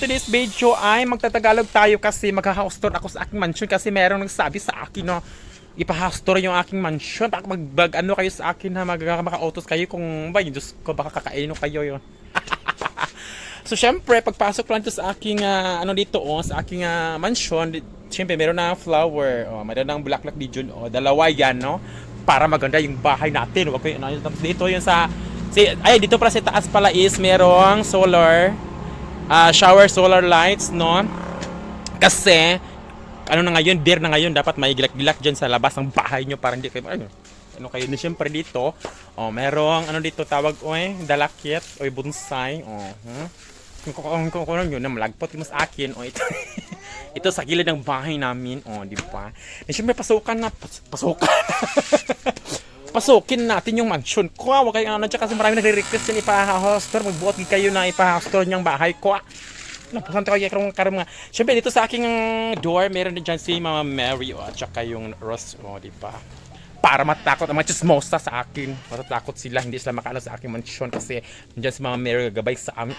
Today's video ay magtatagalog tayo kasi magha-house tour ako sa aking mansion kasi merong nagsabi sa akin no ipa-house tour yung aking mansion. Baka ano kayo sa akin ha, maka-autos kayo kung ba, Diyos ko, baka kakainin kayo yun. So syempre pagpasok lang to sa aking ano dito sa aking mansion, syempre meron na flower, meron ng bulaklak dito, dalawa yan no para maganda yung bahay natin. Wag kayo tapos dito yung sa dito pala sa taas pala is merong solar shower solar lights no kasi ano na ngayon, beer na ngayon, dapat may gilak-gilak dyan sa labas ng bahay nyo para hindi kayo ano kayo na syempre dito merong ano dito tawag dalakit bonsai kung ano yun na malagpot mo sa akin ito ito sa gilid ng bahay namin di ba syempre pasukan pasukin natin yung mansion ko. Huwag kayo kasi marami nagre-request yan ipa-house tour. Magbuot kayo na ipa-house tour niyang bahay ko. Napusan tayo karon mga. Siyempre dito sa aking door, meron din dyan si Mama Mary at saka yung Rose, di ba? Para matakot ang mga chismosa sa akin. Matatakot sila, hindi sila makaalam sa aking mansion kasi dyan si Mama Mary gagabay sa amin.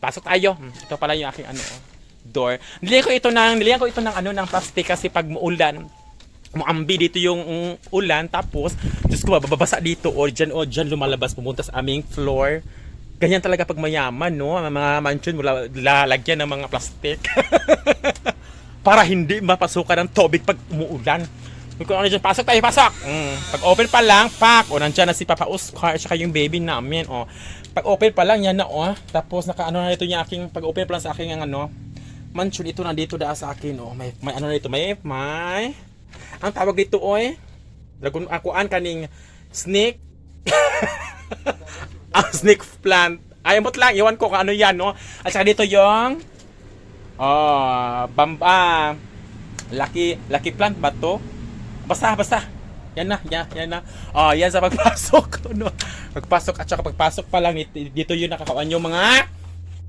Pasok tayo. Ito pala yung aking door. Nilihan ko ito ng plastic kasi pag muulan, muambi dito yung ulan, tapos Diyos ko, bababasa dito o dyan lumalabas pumunta sa aming floor. Ganyan talaga pag mayaman, no? Mga mansion lalagyan ng mga plastic para hindi mapasukan ng tubig pag umuulan. Kung ano dyan, pasok. Pag open pa lang, nandyan na si Papa Oscar at saka yung baby namin, Pag open pa lang, yan na, Tapos naka na ito yung aking, pag open pa lang sa aking mansion, ito na dito sa akin, May ano na ito, may ang tawag dito lagun akuan kaning snake ang snake plant ayamot lang iwan ko kung ano yan no at saka dito yung lucky plant ba to basta yan na yan sa pagpasok no pagpasok at saka pagpasok pa lang dito yung nakakawan yung mga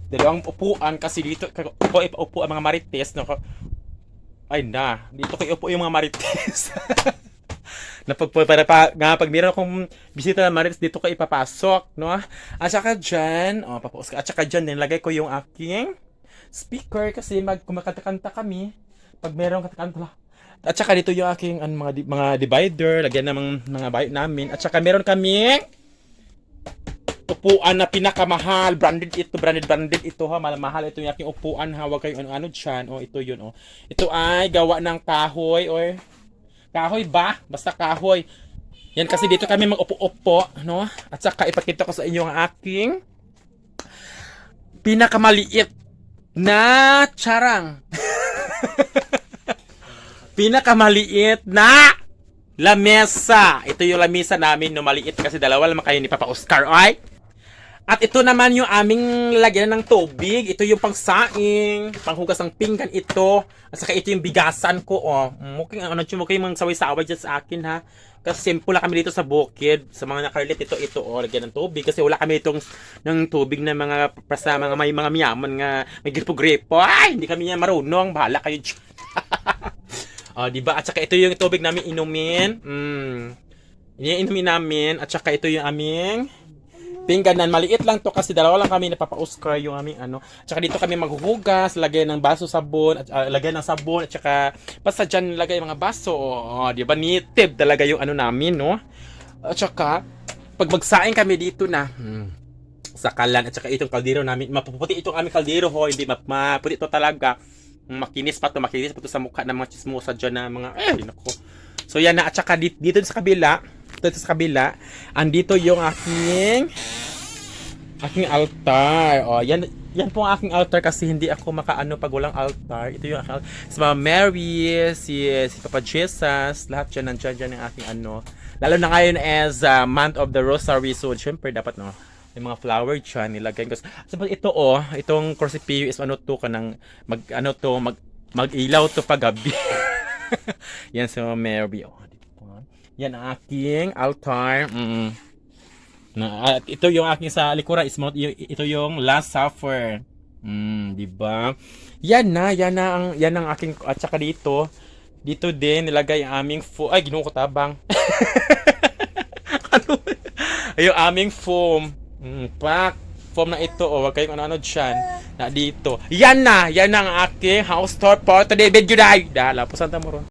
dalawang upuan kasi dito upo ang mga marites no dito kayo upo yung mga marites. Pag meron akong bisita na marites, dito kayo ipapasok, no? At saka dyan, at saka dyan, nilagay ko yung aking speaker kasi kumakanta kami. Pag meron katakanta. At saka dito yung aking mga divider, lagyan ng mga bayot namin. At saka meron kami upuan na pinakamahal, branded ito ha, mahal ito yung aking upuan ha, wag kayong ano dyan, ito yun ito ay gawa ng kahoy kahoy ba? Basta kahoy yan kasi dito kami mag-upo-upo no, at saka ipakita ko sa inyo ang aking pinakamaliit na charang pinakamaliit na lamesa. Ito yung lamesa namin no, maliit kasi dalawa lang kayo ni Papa Oscar, At ito naman yung aming lagyan ng tubig. Ito yung pangsaing, panghugas ng pinggan ito. At saka ito yung bigasan ko, Mukhang mga saway-saway dyan sa akin, ha. Kasi simple lang kami dito sa bukid. Sa mga nakarelate ito, lagyan ng tubig. Kasi wala kami itong ng tubig na mga may mga miyaman nga may gripo-gripo. Hindi kami niya marunong. Bahala kayo dyan. Diba? At saka ito yung tubig namin inumin. Inumin namin. At saka ito yung aming pingganan. Maliit lang to kasi dalawa lang kami na Papa Oscar yung aming At saka dito kami maghuhugas, lagay ng baso sabon, at lagay ng sabon, at saka basta dyan lagay mga baso. Di ba? Native talaga yung namin, no? At saka pag magsaing kami dito na sa kalan, at saka itong kaldero namin, mapuputi itong aming kaldero hindi maputi to talaga. Makinis pa to sa mukha ng mga chismosa dyan na mga nako. So yan na, at saka dito sa kabila, andito yung aking altar. Yan po ang aking altar kasi hindi ako makaano pag walang altar. Ito yung aking si Mama Mary, si Papa Jesus, lahat dyan nandiyan ang aking Lalo na ngayon as month of the Rosary, so syempre dapat yung mga flower dyan nilagay ko. So ito itong crucifix is kanang mag-ilaw to pag gabi. Yan si Mama Mary. Yan ang aking altar. At ito yung aking sa likuran is ito yung Last Supper. Di ba? Yan ang aking at saka dito din nilagay ang aming ginuo ko tabang. Yung aming foam pack foam na ito. O, wag kayong ano-ano dyan. Na dito. Yan na ang aking house tour for today. Video dahil. Dahil, lapusan tamo ron.